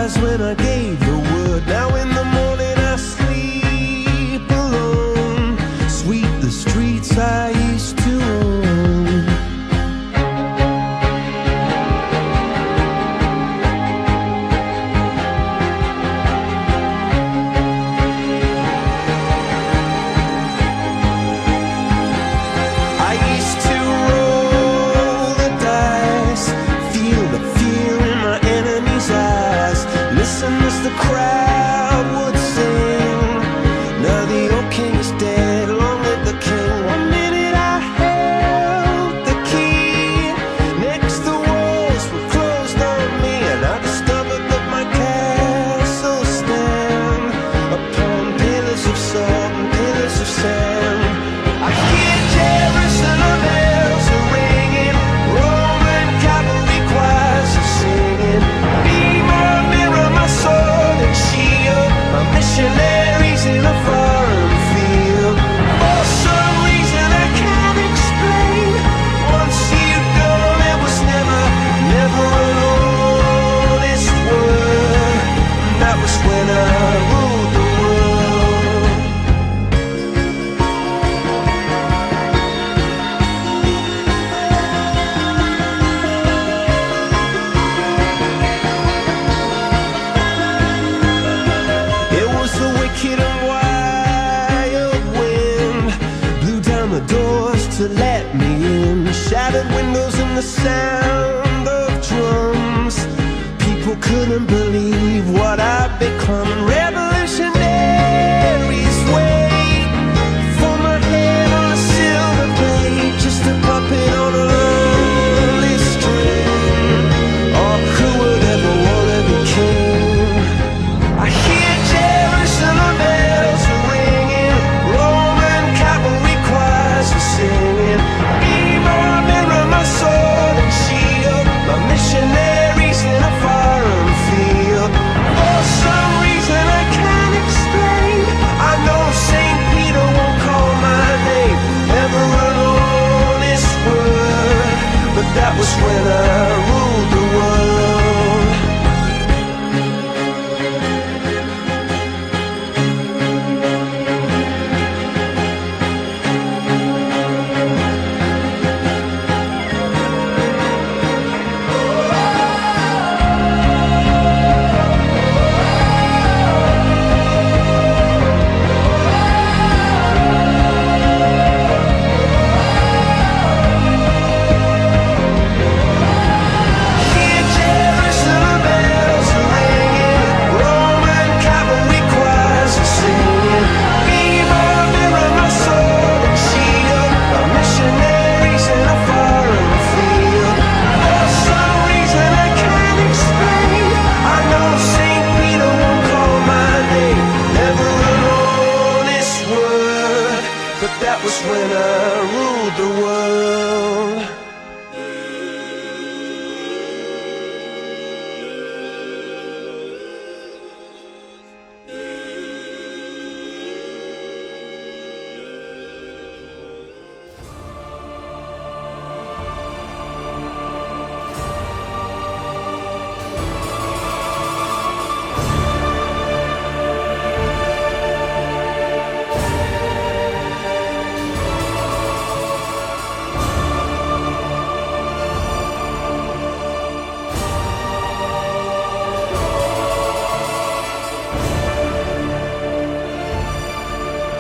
eyes when I gave the word. Now in the morning I sleep alone. Sweep the streets I used to own. I used to roll the dice, feel the fear in my enemy's eyes, listen as the crowd would sing. Now the old king is dead, long live the king. One minute I held the key, next the walls were closed on me, and I discovered that my castle stand upon pillars of salt and pillars of sand. I hear Jerusalem bells are ringing, Roman cavalry choirs are singing. Be my mirror, my sword and shield, my missionaries in a foreign field. For some reason I can't explain, once you've gone it was never, never an honest word. And that was when I ruled the world. It was the wicked and wild wind, blew down the doors to let me in, shattered windows and the sound